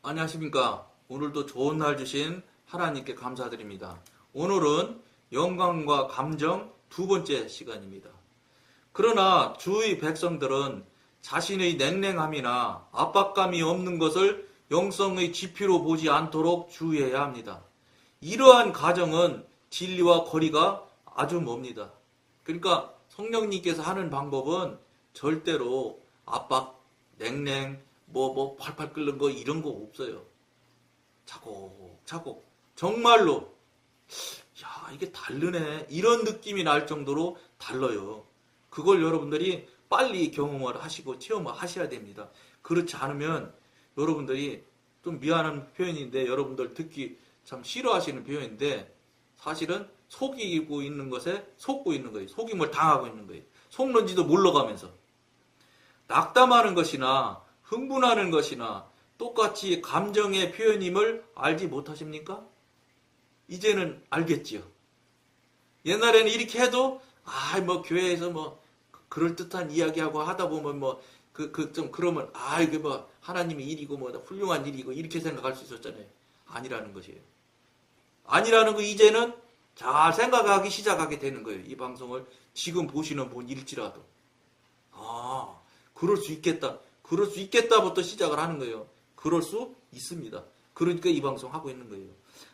안녕하십니까. 오늘도 좋은 날 주신 하나님께 감사드립니다. 오늘은 영광과 감정 두 번째 시간입니다. 그러나 주의 백성들은 자신의 냉랭함이나 압박감이 없는 것을 영성의 지표로 보지 않도록 주의해야 합니다. 이러한 가정은 진리와 거리가 아주 멉니다. 그러니까 성령님께서 하는 방법은 절대로 압박, 냉랭, 팔팔 끓는 거 이런 거 없어요. 차곡차곡 정말로 야 이게 다르네 이런 느낌이 날 정도로 달라요. 그걸 여러분들이 빨리 경험을 하시고 체험을 하셔야 됩니다. 그렇지 않으면 여러분들이 좀 미안한 표현인데 여러분들 듣기 참 싫어하시는 표현인데 사실은 속이고 있는 것에 속고 있는 거예요. 속임을 당하고 있는 거예요. 속는지도 몰라가면서 낙담하는 것이나 흥분하는 것이나 똑같이 감정의 표현임을 알지 못하십니까? 이제는 알겠지요. 옛날에는 이렇게 해도 교회에서 그럴듯한 이야기하고 하다 보면 좀 그러면 이게 하나님의 일이고 훌륭한 일이고 이렇게 생각할 수 있었잖아요. 아니라는 것이에요. 아니라는 거 이제는 잘 생각하기 시작하게 되는 거예요. 이 방송을 지금 보시는 분일지라도 그럴 수 있겠다. 그럴 수 있겠다부터 시작을 하는 거예요. 그럴 수 있습니다. 그러니까 이 방송 하고 있는 거예요.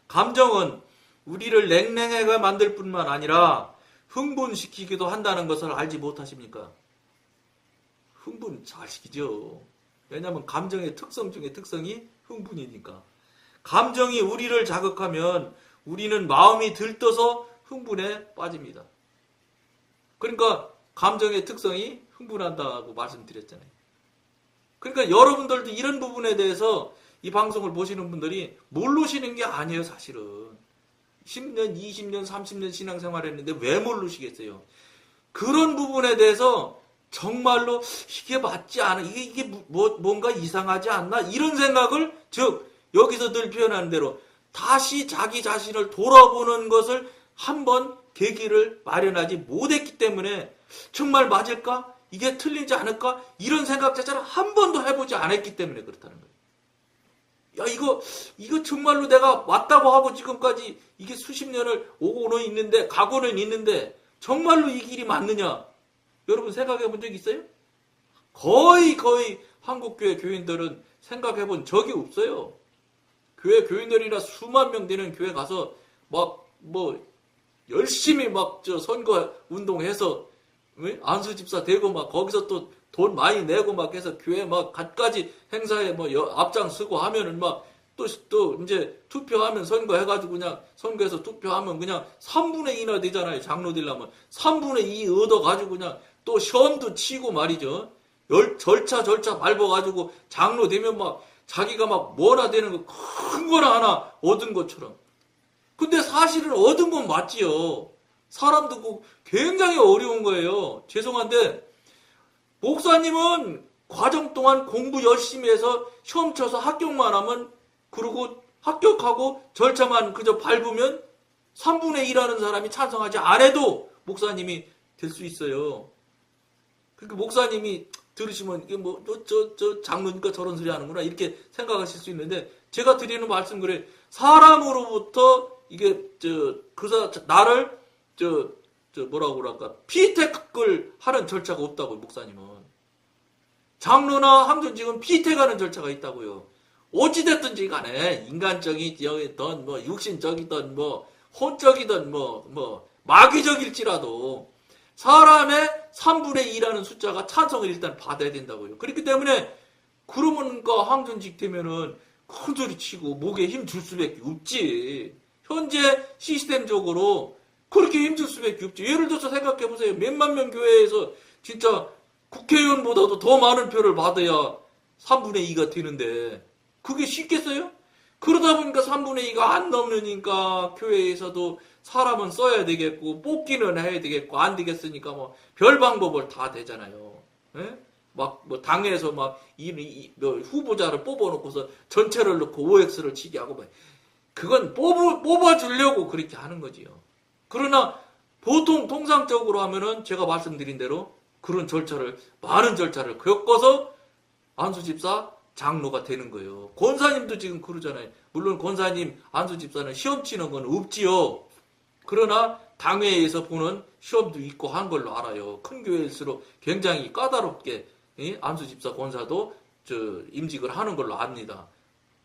감정은 우리를 냉랭하게 만들 뿐만 아니라 흥분시키기도 한다는 것을 알지 못하십니까? 흥분 잘 시키죠. 왜냐하면 감정의 특성 중에 특성이 흥분이니까. 감정이 우리를 자극하면 우리는 마음이 들떠서 흥분에 빠집니다. 그러니까 감정의 특성이 흥분한다고 말씀드렸잖아요. 그러니까 여러분들도 이런 부분에 대해서 이 방송을 보시는 분들이 모르시는 게 아니에요, 사실은. 10년, 20년, 30년 신앙생활 했는데 왜 모르시겠어요? 그런 부분에 대해서 정말로 이게 맞지 않아, 이게 뭔가 이상하지 않나? 이런 생각을, 즉, 여기서 늘 표현하는 대로 다시 자기 자신을 돌아보는 것을 한번 계기를 마련하지 못했기 때문에 정말 맞을까? 이게 틀리지 않을까? 이런 생각 자체를 한 번도 해보지 않았기 때문에 그렇다는 거예요. 야, 이거 정말로 내가 맞다고 하고 지금까지 이게 수십 년을 오고는 있는데, 가고는 있는데, 정말로 이 길이 맞느냐? 여러분 생각해 본 적 있어요? 거의 한국교회 교인들은 생각해 본 적이 없어요. 교회 교인들이나 수만 명 되는 교회 가서 열심히 선거 운동해서 안수 집사 되고 거기서 또 돈 많이 내고 해서 교회 갖가지 행사에 앞장서고 하면은 또 이제 투표하면 선거해가지고 그냥 선거에서 투표하면 그냥 3분의 2나 되잖아요. 장로 되려면 3분의 2 얻어가지고 그냥 또 시험도 치고 말이죠. 절차 밟아가지고 장로 되면 자기가 뭐라 되는 거 큰 거나 하나 얻은 것처럼. 근데 사실은 얻은 건 맞지요. 사람 듣고 굉장히 어려운 거예요. 죄송한데 목사님은 과정 동안 공부 열심히 해서 시험 쳐서 합격만 하면 그리고 합격하고 절차만 그저 밟으면 3분의 1 하는 사람이 찬성하지 않아도 목사님이 될 수 있어요. 그러니까 목사님이 들으시면 이게 저 장로니까 저런 소리 하는구나 이렇게 생각하실 수 있는데 제가 드리는 말씀 그래. 사람으로부터 이게 나를 뭐라고 그럴까 피택을 하는 절차가 없다고요. 목사님은 장로나 함존직은 피택하는 절차가 있다고요. 어찌됐든지 간에 인간적이든 육신적이든 혼적이든 마귀적일지라도 사람의 3분의 2라는 숫자가 찬성을 일단 받아야 된다고요. 그렇기 때문에 그러면 항존직 되면은 큰 소리 치고 목에 힘 줄 수밖에 없지. 현재 시스템적으로 그렇게 힘줄 수밖에 없지. 예를 들어서 생각해보세요. 몇만 명 교회에서 진짜 국회의원보다도 더 많은 표를 받아야 3분의 2가 되는데 그게 쉽겠어요? 그러다 보니까 3분의 2가 안 넘으니까 교회에서도 사람은 써야 되겠고 뽑기는 해야 되겠고 안 되겠으니까 별 방법을 다 되잖아요. 예? 당에서 후보자를 뽑아놓고서 전체를 넣고 OX를 치게 하고 그건 뽑아주려고 그렇게 하는 거지요. 그러나 보통 통상적으로 하면은 제가 말씀드린 대로 그런 절차를 많은 절차를 겪어서 안수 집사 장로가 되는 거예요. 권사님도 지금 그러잖아요. 물론 권사님, 안수 집사는 시험 치는 건 없지요. 그러나 당회에서 보는 시험도 있고 한 걸로 알아요. 큰 교회일수록 굉장히 까다롭게 안수 집사 권사도 임직을 하는 걸로 압니다.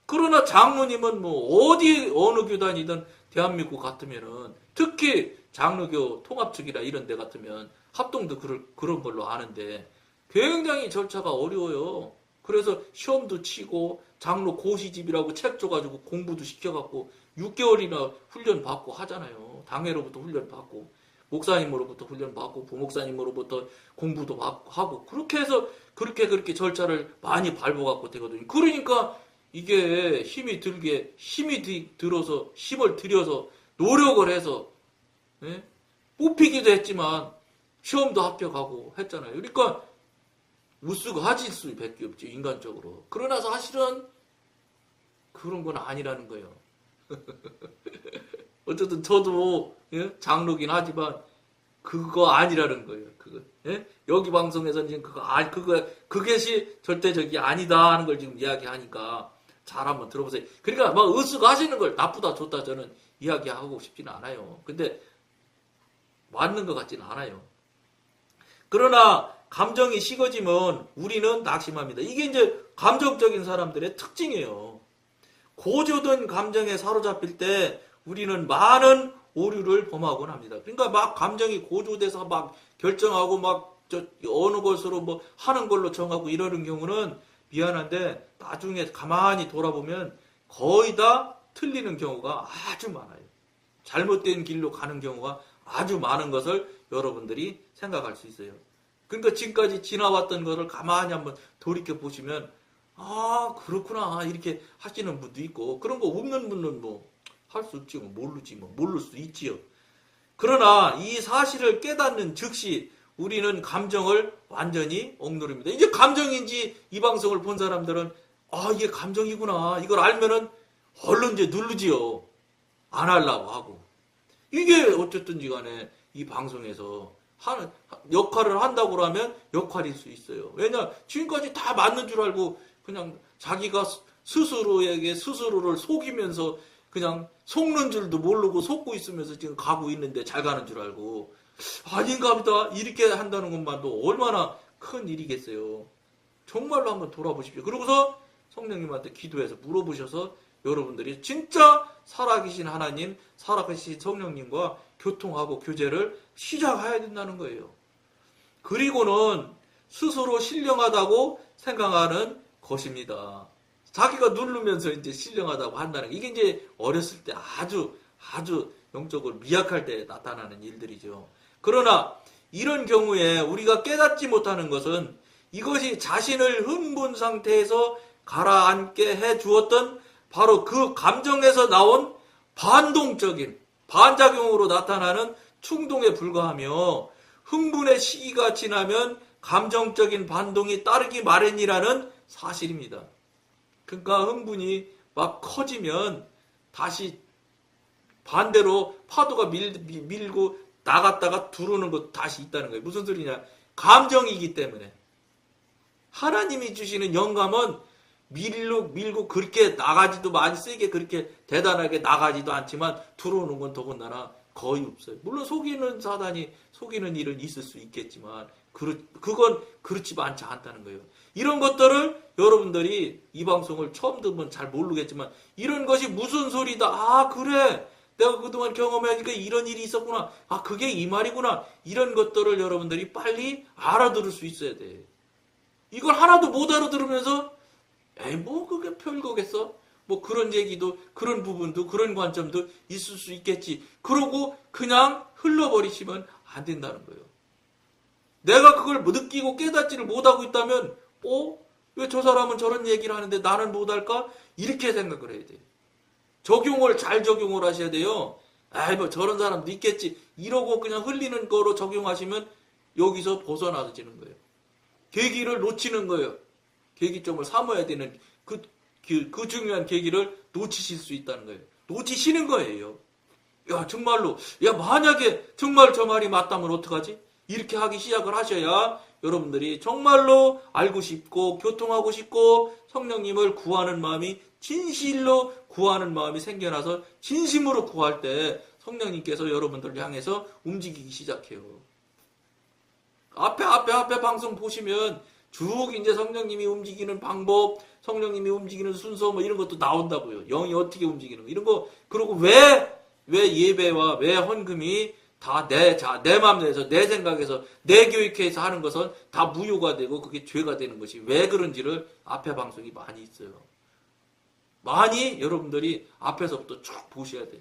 그러나 장로님은 뭐 어느 교단이든 대한민국 같으면은 특히 장로교 통합 측이라 이런 데 같으면 합동도 그런 걸로 아는데 굉장히 절차가 어려워요. 그래서 시험도 치고 장로 고시집이라고 책 줘가지고 공부도 시켜갖고 6개월이나 훈련 받고 하잖아요. 당회로부터 훈련 받고 목사님으로부터 훈련 받고 부목사님으로부터 공부도 받고 하고 그렇게 해서 그렇게 절차를 많이 밟아갖고 되거든요. 그러니까 이게 힘을 들어서 힘을 들여서 노력을 해서 뽑히기도 했지만 시험도 합격하고 했잖아요. 그러니까 우스워하실 수밖에 없죠, 인간적으로. 그러나 사실은 그런 건 아니라는 거예요. 어쨌든 저도 장로긴 하지만 그거 아니라는 거예요. 그거. 여기 방송에서는 지금 그것이 절대적이 아니다 하는 걸 지금 이야기하니까 잘 한번 들어보세요. 그러니까 막 으쓱하시는 걸 나쁘다 좋다 저는 이야기하고 싶지는 않아요. 근데 맞는 것 같지는 않아요. 그러나 감정이 식어지면 우리는 낙심합니다. 이게 이제 감정적인 사람들의 특징이에요. 고조된 감정에 사로잡힐 때 우리는 많은 오류를 범하곤 합니다. 그러니까 막 감정이 고조돼서 막 결정하고 막 어느 것으로 뭐 하는 걸로 정하고 이러는 경우는 미안한데 나중에 가만히 돌아보면 거의 다 틀리는 경우가 아주 많아요. 잘못된 길로 가는 경우가 아주 많은 것을 여러분들이 생각할 수 있어요. 그러니까 지금까지 지나왔던 것을 가만히 한번 돌이켜 보시면 아 그렇구나 이렇게 하시는 분도 있고 그런 거 없는 분은 뭐 할 수 없지 뭐 모르지 뭐 모를 수 있지요. 그러나 이 사실을 깨닫는 즉시 우리는 감정을 완전히 억누릅니다. 이게 감정인지 이 방송을 본 사람들은 아 이게 감정이구나 이걸 알면은 얼른 이제 누르지요. 안 하려고 하고 이게 어쨌든지 간에 이 방송에서 하는 역할을 한다고 하면 역할일 수 있어요. 왜냐 지금까지 다 맞는 줄 알고 그냥 자기가 스스로에게 스스로를 속이면서 그냥 속는 줄도 모르고 속고 있으면서 지금 가고 있는데 잘 가는 줄 알고 아닌가 보다 이렇게 한다는 것만도 얼마나 큰 일이겠어요. 정말로 한번 돌아보십시오. 그러고서 성령님한테 기도해서 물어보셔서 여러분들이 진짜 살아계신 하나님, 살아계신 성령님과 교통하고 교제를 시작해야 된다는 거예요. 그리고는 스스로 신령하다고 생각하는 것입니다. 자기가 누르면서 이제 신령하다고 한다는 게 이게 이제 어렸을 때 아주 영적으로 미약할 때 나타나는 일들이죠. 그러나 이런 경우에 우리가 깨닫지 못하는 것은 이것이 자신을 흥분 상태에서 가라앉게 해 주었던 바로 그 감정에서 나온 반동적인 반작용으로 나타나는 충동에 불과하며 흥분의 시기가 지나면 감정적인 반동이 따르기 마련이라는 사실입니다. 그러니까 흥분이 막 커지면 다시 반대로 파도가 밀고 나갔다가 들어오는 것도 다시 있다는 거예요. 무슨 소리냐? 감정이기 때문에. 하나님이 주시는 영감은 밀고 그렇게 나가지도 많이 세게 그렇게 대단하게 나가지도 않지만 들어오는 건 더군다나 거의 없어요. 물론 사단이 속이는 일은 있을 수 있겠지만 그건 그렇지 않지 않다는 거예요. 이런 것들을 여러분들이 이 방송을 처음 들으면 잘 모르겠지만 이런 것이 무슨 소리다. 아 그래. 내가 그동안 경험하니까 이런 일이 있었구나. 아 그게 이 말이구나. 이런 것들을 여러분들이 빨리 알아들을 수 있어야 돼. 이걸 하나도 못 알아들으면서 에이 뭐 그게 별거겠어. 뭐 그런 얘기도 그런 부분도 그런 관점도 있을 수 있겠지. 그러고 그냥 흘러버리시면 안 된다는 거예요. 내가 그걸 느끼고 깨닫지를 못하고 있다면 왜 저 사람은 저런 얘기를 하는데 나는 못할까? 이렇게 생각을 해야 돼요. 잘 적용을 하셔야 돼요. 아이 뭐 저런 사람도 있겠지. 이러고 그냥 흘리는 거로 적용하시면 여기서 벗어나지는 거예요. 계기를 놓치는 거예요. 계기점을 삼아야 되는 그 중요한 계기를 놓치실 수 있다는 거예요. 놓치시는 거예요. 야 정말로 만약에 정말 저 말이 맞다면 어떡하지? 이렇게 하기 시작을 하셔야 여러분들이 정말로 알고 싶고 교통하고 싶고 성령님을 구하는 마음이 진실로 구하는 마음이 생겨나서 진심으로 구할 때 성령님께서 여러분들을 향해서 움직이기 시작해요. 앞에 방송 보시면 쭉 이제 성령님이 움직이는 방법, 성령님이 움직이는 순서 뭐 이런 것도 나온다고요. 영이 어떻게 움직이는 거 이런 거. 그리고 왜 예배와 왜 헌금이 다 내 맘에서 내 생각에서 내 교육해서 하는 것은 다 무효가 되고 그게 죄가 되는 것이 왜 그런지를 앞에 방송이 많이 있어요. 많이 여러분들이 앞에서부터 쭉 보셔야 돼요.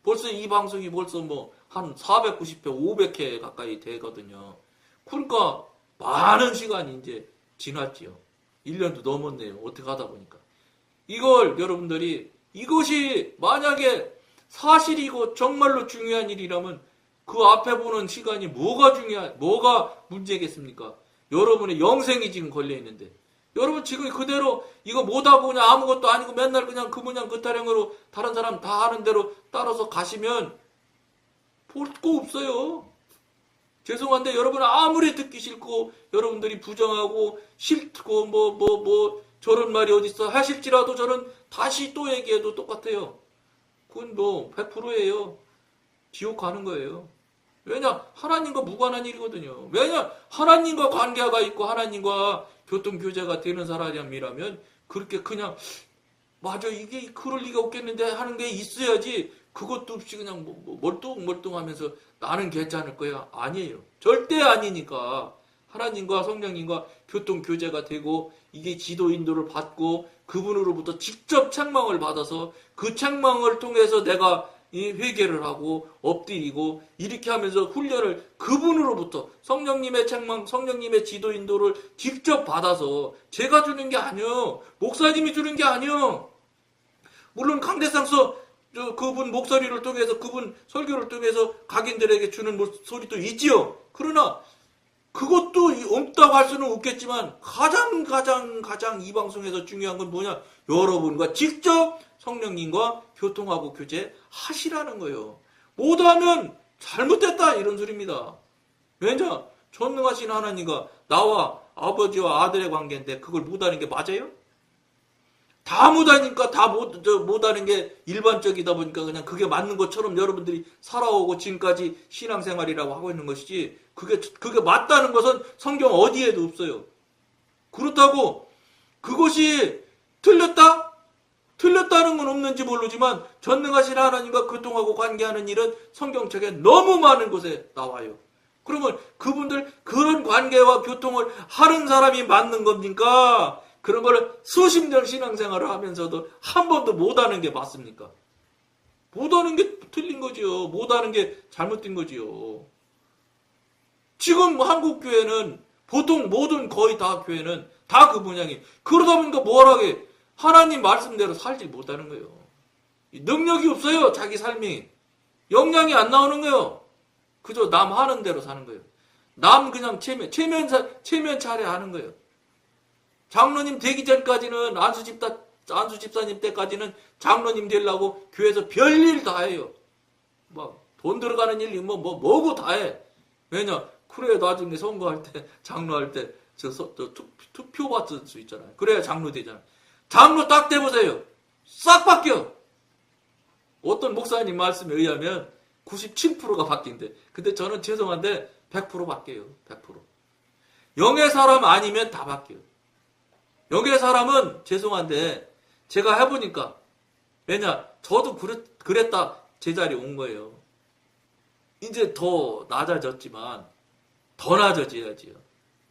벌써 이 방송이 벌써 뭐 한 490회, 500회 가까이 되거든요. 그러니까 많은 시간이 이제 지났지요. 1년도 넘었네요. 어떻게 하다 보니까. 이걸 여러분들이 이것이 만약에 사실이고 정말로 중요한 일이라면 그 앞에 보는 시간이 뭐가 문제겠습니까? 여러분의 영생이 지금 걸려있는데. 여러분 지금 그대로 이거 못하고 그냥 아무것도 아니고 맨날 그냥 그 모양 그 타령으로 다른 사람 다 하는 대로 따라서 가시면 볼 거 없어요. 죄송한데 여러분 아무리 듣기 싫고 여러분들이 부정하고 싫고 뭐 저런 말이 어딨어 하실지라도 저는 다시 또 얘기해도 똑같아요. 그건 뭐 100%예요. 지옥 가는 거예요. 왜냐? 하나님과 무관한 일이거든요. 왜냐? 하나님과 관계가 있고 하나님과 교통교제가 되는 사람이라면 그렇게 그냥 맞아 이게 그럴 리가 없겠는데 하는 게 있어야지 그것도 없이 그냥 멀뚱멀뚱하면서 나는 괜찮을 거야. 아니에요. 절대 아니니까 하나님과 성령님과 교통교제가 되고 이게 지도 인도를 받고 그분으로부터 직접 책망을 받아서 그 책망을 통해서 내가 이 회개를 하고 엎드리고 이렇게 하면서 훈련을 그분으로부터 성령님의 책망, 성령님의 지도 인도를 직접 받아서 제가 주는 게 아니요. 목사님이 주는 게 아니요. 물론 강대상서 그분 목소리를 통해서 그분 설교를 통해서 각인들에게 주는 소리도 있지요. 그러나 그것도 없다고 할 수는 없겠지만 가장 이 방송에서 중요한 건 뭐냐? 여러분과 직접 성령님과 교통하고 교제하시라는 거예요. 못하면 잘못됐다 이런 소리입니다. 왜냐? 전능하신 하나님과 나와 아버지와 아들의 관계인데 그걸 못하는 게 맞아요? 다 못하니까 다 못하는 게 일반적이다 보니까 그냥 그게 맞는 것처럼 여러분들이 살아오고 지금까지 신앙생활이라고 하고 있는 것이지 그게 맞다는 것은 성경 어디에도 없어요. 그렇다고 그것이 틀렸다? 틀렸다는 건 없는지 모르지만 전능하신 하나님과 교통하고 관계하는 일은 성경책에 너무 많은 곳에 나와요. 그러면 그분들 그런 관계와 교통을 하는 사람이 맞는 겁니까? 그런 걸 수십 년 신앙생활을 하면서도 한 번도 못하는 게 맞습니까? 못하는 게 틀린 거지요. 못하는 게 잘못된 거지요. 지금 한국 교회는 보통 모든 거의 다 교회는 다 그 모양이. 그러다 보니까 뭐라게 하나님 말씀대로 살지 못하는 거예요. 능력이 없어요. 자기 삶이. 역량이 안 나오는 거예요. 그저 남 하는 대로 사는 거예요. 남 그냥 체면 차례 하는 거예요. 장로님 되기 전까지는 안수 집사님 때까지는 장로님 되려고 교회에서 별일 다 해요. 막 돈 들어가는 일 뭐고 다 해. 왜냐? 그래야 나중에 선거할 때 장로할 때 투표 받을 수 있잖아요. 그래야 장로 되잖아요. 장로 딱 돼보세요. 싹 바뀌어. 어떤 목사님 말씀에 의하면 97%가 바뀐대. 근데 저는 죄송한데 100% 바뀌어요. 100%. 영의 사람 아니면 다 바뀌어요. 영의 사람은 죄송한데 제가 해보니까 왜냐 저도 그랬다 제자리에 온 거예요. 이제 더 낮아졌지만 더 낮아져야지요.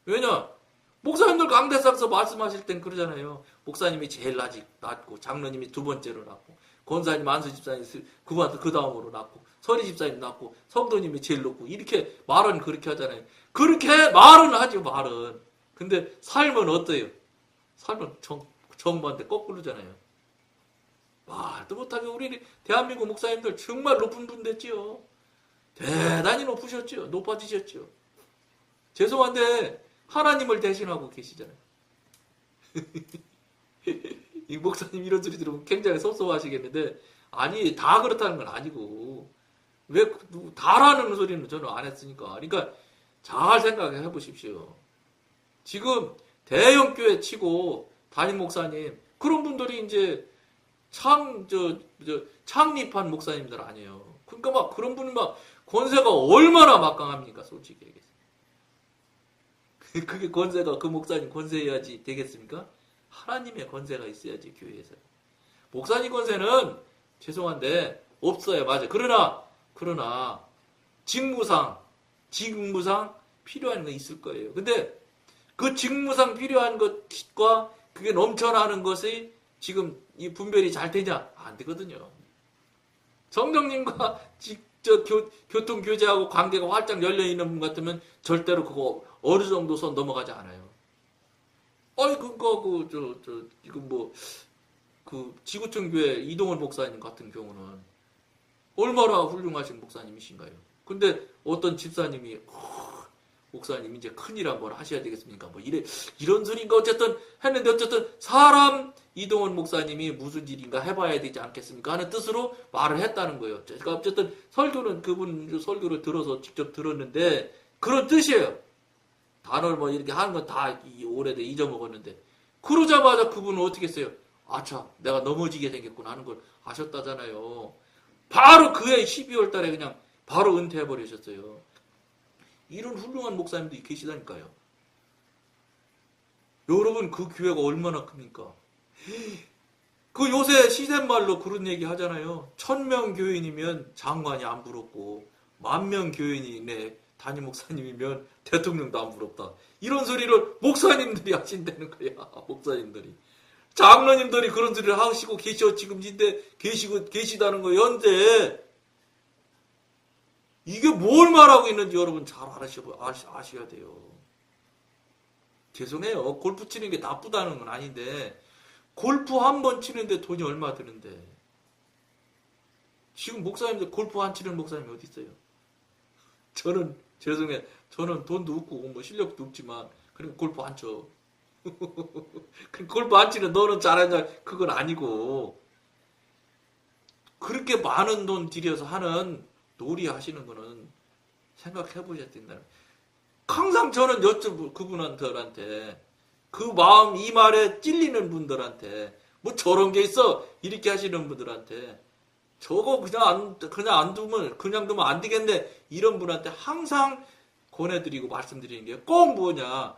왜냐 목사님들 강대상서 말씀하실 땐 그러잖아요. 목사님이 제일 낮고 장로님이 두 번째로 낮고 권사님 안수 집사님 그 다음으로 낮고 서리 집사님 낮고 성도님이 제일 높고 이렇게 말은 그렇게 하잖아요. 그렇게 말은 하죠. 말은. 근데 삶은 어때요? 삶은 정반대 거꾸로잖아요. 말도 못하게 우리 대한민국 목사님들 정말 높은 분 됐지요. 대단히 높아지셨죠. 죄송한데 하나님을 대신하고 계시잖아요. 이 목사님 이런 소리 들으면 굉장히 섭섭하시겠는데 아니 다 그렇다는 건 아니고 왜 다라는 소리는 저는 안 했으니까. 그러니까 잘 생각해 보십시오. 지금 대형 교회 치고 담임 목사님 그런 분들이 이제 창립한 목사님들 아니에요. 그러니까 막 그런 분이 막 권세가 얼마나 막강합니까, 솔직히 얘기해서. 그게 권세가 그 목사님 권세여야지 되겠습니까? 하나님의 권세가 있어야지 교회에서. 목사님 권세는 죄송한데 없어요. 맞아요. 그러나 직무상 필요한 거 있을 거예요. 근데 그 직무상 필요한 것과 그게 넘쳐나는 것이 지금 이 분별이 잘 되냐? 안 되거든요. 성령님과 직접 교통교제하고 관계가 활짝 열려있는 분 같으면 절대로 그거 어느 정도 선 넘어가지 않아요. 지구촌 교회 이동원 목사님 같은 경우는 얼마나 훌륭하신 목사님이신가요? 근데 어떤 집사님이, 목사님 이제 큰일 한번 하셔야 되겠습니까? 뭐 이런 소리인가 어쨌든 했는데 어쨌든 사람 이동원 목사님이 무슨 일인가 해봐야 되지 않겠습니까? 하는 뜻으로 말을 했다는 거예요. 제가 어쨌든 설교는 그분 설교를 들어서 직접 들었는데 그런 뜻이에요. 단어를 뭐 이렇게 하는 건 다 오래돼 잊어먹었는데 그러자마자 그분은 어떻게 했어요? 아차 내가 넘어지게 생겼구나 하는 걸 아셨다잖아요. 바로 그해 12월 달에 그냥 바로 은퇴해버리셨어요. 이런 훌륭한 목사님들이 계시다니까요. 여러분 그 교회가 얼마나 큽니까? 그 요새 시대말로 그런 얘기 하잖아요. 1000명 교인이면 장관이 안 부럽고 10,000명 교인이 담임 목사님이면 대통령도 안 부럽다. 이런 소리를 목사님들이 하신다는 거야. 목사님들이. 장로님들이 그런 소리를 하시고 지금 계시다는 거예요. 현재. 이게 뭘 말하고 있는지 여러분 잘 아셔야 돼요. 죄송해요. 골프 치는 게 나쁘다는 건 아닌데 골프 한 번 치는데 돈이 얼마 드는데 지금 목사님들 골프 안 치는 목사님이 어디 있어요? 저는 죄송해요. 저는 돈도 없고 뭐 실력도 없지만 그리고 골프 안 쳐. 골프 안 치는 너는 잘하냐 그건 아니고 그렇게 많은 돈 들여서 하는 놀이 하시는 거는 생각해 보셔야 된다는. 항상 저는 그분들한테 그 마음 이 말에 찔리는 분들한테 뭐 저런 게 있어 이렇게 하시는 분들한테 저거 그냥 두면 안 되겠네 이런 분한테 항상 권해드리고 말씀드리는 게 꼭 뭐냐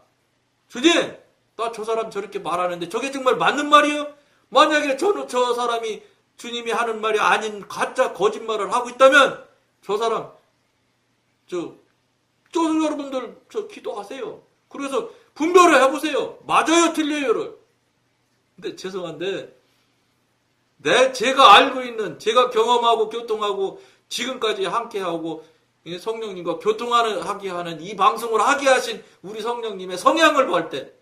주님 나 저 사람 저렇게 말하는데 저게 정말 맞는 말이요? 만약에 저 사람이 주님이 하는 말이 아닌 가짜 거짓말을 하고 있다면 저 사람 여러분들 기도하세요. 그래서 분별을 해보세요. 맞아요 틀려요를. 근데 죄송한데 제가 알고 있는 제가 경험하고 교통하고 지금까지 함께하고 성령님과 교통하게 하는 이 방송을 하게 하신 우리 성령님의 성향을 볼 때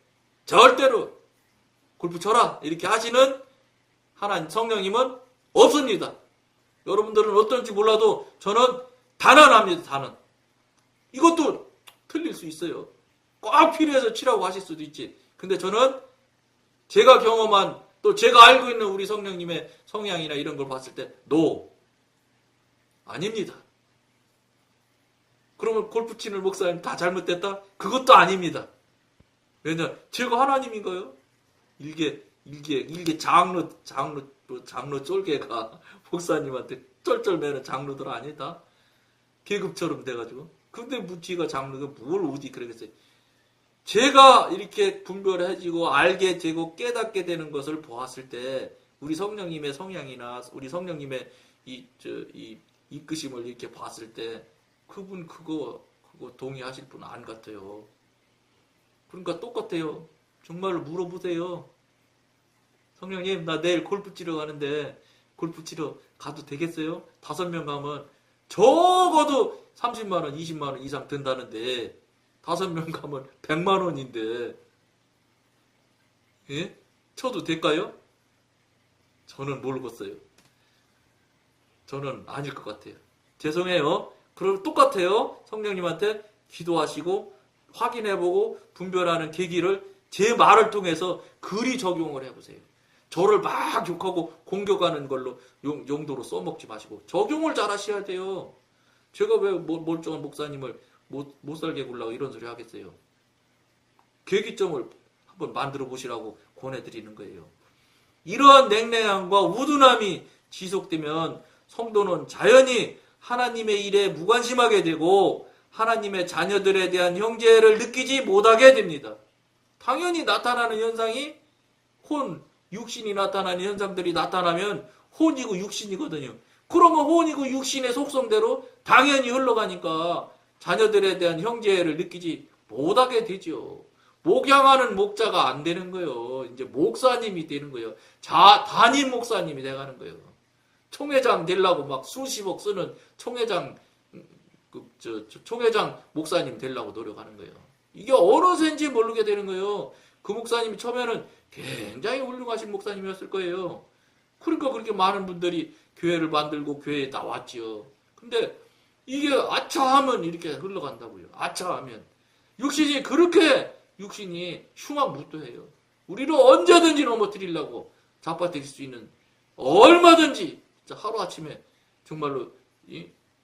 절대로 골프 쳐라 이렇게 하시는 하나님 성령님은 없습니다. 여러분들은 어떤지 몰라도 저는 단언합니다. 단언. 이것도 틀릴 수 있어요. 꼭 필요해서 치라고 하실 수도 있지. 근데 저는 제가 경험한 또 제가 알고 있는 우리 성령님의 성향이나 이런 걸 봤을 때 아닙니다. 그러면 골프 치는 목사님 다 잘못됐다? 그것도 아닙니다. 왜냐 제가 하나님인가요? 일개 장로 쫄개가 목사님한테 쩔쩔매는 장로들 아니다. 계급처럼 돼가지고. 근데 지가 장로가 뭘 어디 그러겠어요. 제가 이렇게 분별해지고 알게 되고 깨닫게 되는 것을 보았을 때 우리 성령님의 성향이나 우리 성령님의 이 이끄심을 이렇게 봤을 때 그분 그거 동의하실 분 안 같아요. 그러니까 똑같아요. 정말로 물어보세요. 성령님 나 내일 골프 치러 가는데 골프 치러 가도 되겠어요? 5명 가면 적어도 30만원 20만원 이상 든다는데 5명 가면 100만원인데 예? 쳐도 될까요? 저는 모르겠어요. 저는 아닐 것 같아요. 죄송해요. 그럼 똑같아요. 성령님한테 기도하시고 확인해보고 분별하는 계기를 제 말을 통해서 그리 적용을 해보세요. 저를 막 욕하고 공격하는 걸로 용도로 써먹지 마시고 적용을 잘 하셔야 돼요. 제가 왜 멀쩡한 목사님을 못 살게 굴라고 이런 소리 하겠어요. 계기점을 한번 만들어 보시라고 권해드리는 거예요. 이러한 냉랭함과 우둔함이 지속되면 성도는 자연히 하나님의 일에 무관심하게 되고 하나님의 자녀들에 대한 형제를 느끼지 못하게 됩니다. 당연히 나타나는 현상이 육신이 나타나는 현상들이 나타나면 혼이고 육신이거든요. 그러면 혼이고 육신의 속성대로 당연히 흘러가니까 자녀들에 대한 형제를 느끼지 못하게 되죠. 목양하는 목자가 안 되는 거예요. 이제 목사님이 되는 거예요. 담임 목사님이 돼가는 거예요. 총회장 되려고 막 수십억 쓰는 총회장 목사님 되려고 노력하는 거예요. 이게 어느 새인지 모르게 되는 거예요. 그 목사님이 처음에는 굉장히 훌륭하신 목사님이었을 거예요. 그러니까 그렇게 많은 분들이 교회를 만들고 교회에 나왔지요. 근데 이게 아차하면 이렇게 흘러간다고요. 아차하면. 육신이 흉악무도해요. 우리를 언제든지 넘어뜨리려고 잡아들일 수 있는 얼마든지 하루아침에 정말로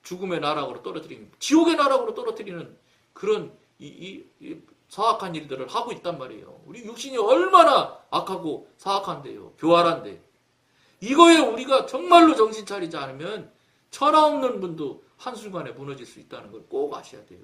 죽음의 나락으로 떨어뜨리는, 지옥의 나락으로 떨어뜨리는 그런 사악한 일들을 하고 있단 말이에요. 우리 육신이 얼마나 악하고 사악한데요. 교활한데. 이거에 우리가 정말로 정신 차리지 않으면 천하 없는 분도 한순간에 무너질 수 있다는 걸 꼭 아셔야 돼요.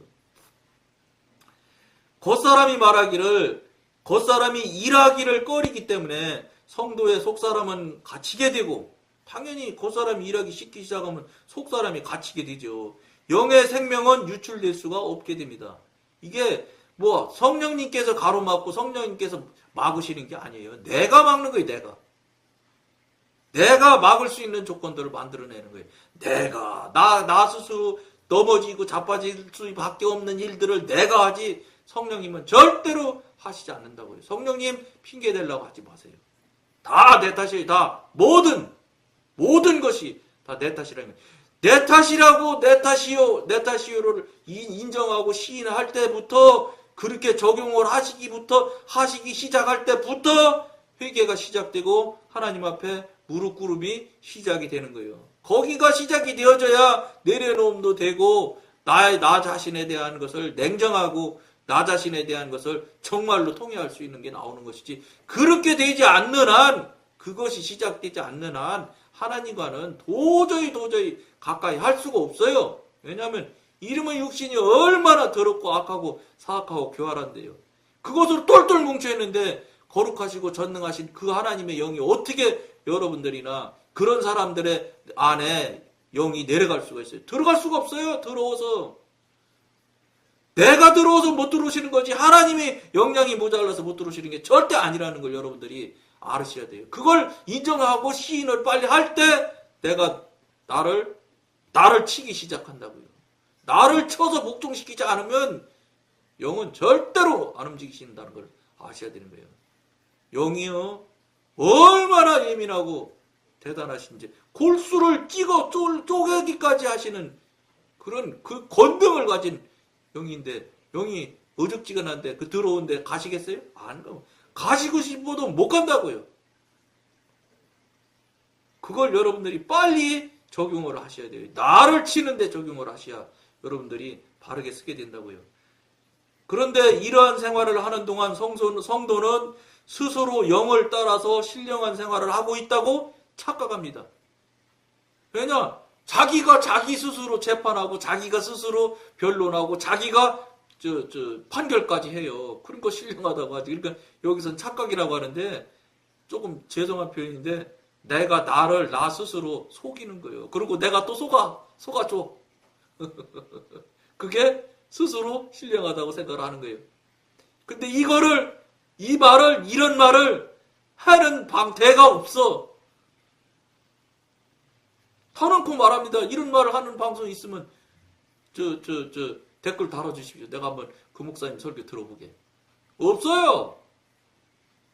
겉사람이 말하기를, 겉사람이 일하기를 꺼리기 때문에 성도의 속사람은 갇히게 되고, 당연히 겉사람이 일하기 시키기 시작하면 속사람이 갇히게 되죠. 영의 생명은 유출될 수가 없게 됩니다. 이게 성령님께서 가로막고 성령님께서 막으시는 게 아니에요. 내가 막는 거예요. 내가 막을 수 있는 조건들을 만들어내는 거예요. 나 스스로 넘어지고 자빠질 수밖에 없는 일들을 내가 하지 성령님은 절대로 하시지 않는다고요. 성령님 핑계 대려고 하지 마세요. 다 내 탓이에요. 다 모든 것이 다 내 탓이라는 거예요. 내 탓이라고 내 탓이요를 인정하고 시인할 때부터 그렇게 적용을 하시기 시작할 때부터 회개가 시작되고 하나님 앞에 무릎 꿇음이 시작이 되는 거예요. 거기가 시작이 되어져야 내려놓음도 되고 나 자신에 대한 것을 냉정하고 나 자신에 대한 것을 정말로 통회할 수 있는 게 나오는 것이지, 그렇게 되지 않는 한, 그것이 시작되지 않는 한 하나님과는 도저히 가까이 할 수가 없어요. 왜냐하면 이름의 육신이 얼마나 더럽고 악하고 사악하고 교활한데요. 그것으로 똘똘 뭉쳐있는데 거룩하시고 전능하신 그 하나님의 영이 어떻게 여러분들이나 그런 사람들의 안에 영이 내려갈 수가 있어요? 들어갈 수가 없어요. 더러워서. 내가 들어와서 못 들어오시는 거지 하나님이 역량이 모자라서 못 들어오시는 게 절대 아니라는 걸 여러분들이 알으셔야 돼요. 그걸 인정하고 시인을 빨리 할 때 내가 나를 치기 시작한다고요. 나를 쳐서 복종시키지 않으면 영은 절대로 안 움직이신다는 걸 아셔야 되는 거예요. 영이요 얼마나 예민하고 대단하신지 골수를 찍어 쪼개기까지 하시는 그런 그 권능을 가진 영인데, 영이 어죽지근한데 들어오는데 가시겠어요? 안 가고. 가시고 싶어도 못 간다고요. 그걸 여러분들이 빨리 적용을 하셔야 돼요. 나를 치는데 적용을 하셔야 여러분들이 바르게 쓰게 된다고요. 그런데 이러한 생활을 하는 동안 성도는 스스로 영을 따라서 신령한 생활을 하고 있다고 착각합니다. 왜냐? 자기가 자기 스스로 재판하고 자기가 스스로 변론하고 자기가 판결까지 해요. 그러니까 신령하다고 하지. 그러니까 여기서는 착각이라고 하는데 조금 죄송한 표현인데 내가 나 스스로 속이는 거예요. 그리고 내가 또 속아줘. 그게 스스로 신령하다고 생각을 하는 거예요. 근데 이런 말을 하는 방대가 없어. 터놓고 말합니다. 이런 말을 하는 방송이 있으면 댓글 달아주십시오. 내가 한번 그 목사님 설교 들어보게. 없어요.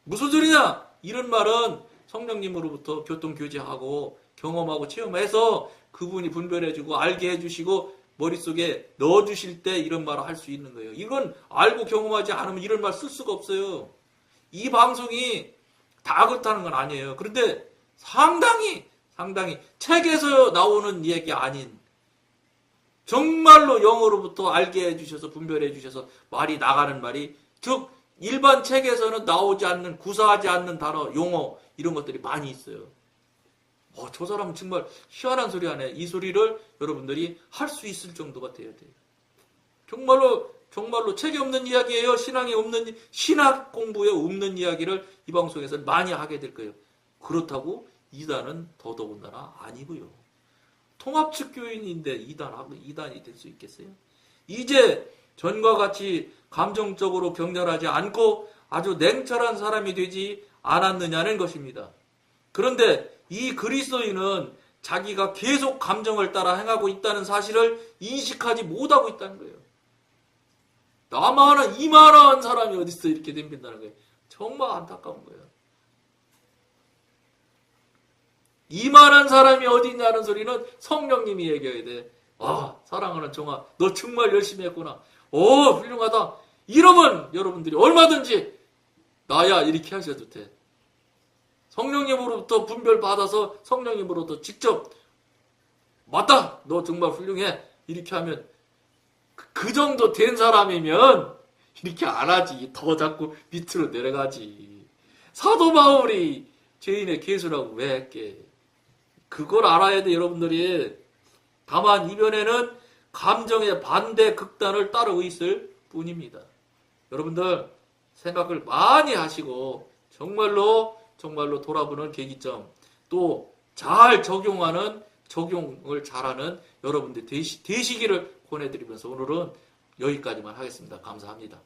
무슨 소리냐? 이런 말은 성령님으로부터 교통교제하고 경험하고 체험해서 그분이 분별해주고 알게 해주시고 머릿속에 넣어주실 때 이런 말을 할 수 있는 거예요. 이건 알고 경험하지 않으면 이런 말 쓸 수가 없어요. 이 방송이 다 그렇다는 건 아니에요. 그런데 상당히 책에서 나오는 얘기 아닌 정말로 영어로부터 알게 해주셔서 분별해 주셔서 말이 나가는 말이 즉 일반 책에서는 나오지 않는, 구사하지 않는 단어, 용어 이런 것들이 많이 있어요. 저 사람은 정말 희한한 소리 하네. 이 소리를 여러분들이 할 수 있을 정도가 돼야 돼요. 정말로 책이 없는 이야기예요. 신학 공부에 없는 이야기를 이 방송에서 많이 하게 될 거예요. 그렇다고 이단은 더더군다나 아니고요. 통합측 교인인데 이단이 될 수 있겠어요? 이제 전과 같이 감정적으로 격렬하지 않고 아주 냉철한 사람이 되지 않았느냐는 것입니다. 그런데 이 그리스도인은 자기가 계속 감정을 따라 행하고 있다는 사실을 인식하지 못하고 있다는 거예요. 나만한 이만한 사람이 어딨어 이렇게 덤빈다는 거예요. 정말 안타까운 거예요. 이만한 사람이 어디 있냐는 소리는 성령님이 얘기해야 돼. 사랑하는 정아, 너 정말 열심히 했구나. 훌륭하다. 이러면 여러분들이 얼마든지 나야 이렇게 하셔도 돼. 성령님으로부터 분별받아서 성령님으로부터 직접 맞다. 너 정말 훌륭해. 이렇게 하면 그 정도 된 사람이면 이렇게 안 하지. 더 자꾸 밑으로 내려가지. 사도 바울이 죄인의 괴수라고 왜 했게? 그걸 알아야 돼, 여러분들이. 다만 이변에는 감정의 반대 극단을 따르고 있을 뿐입니다. 여러분들 생각을 많이 하시고 정말로 돌아보는 계기점, 또 잘 적용을 잘하는 여러분들 되시기를 권해드리면서 오늘은 여기까지만 하겠습니다. 감사합니다.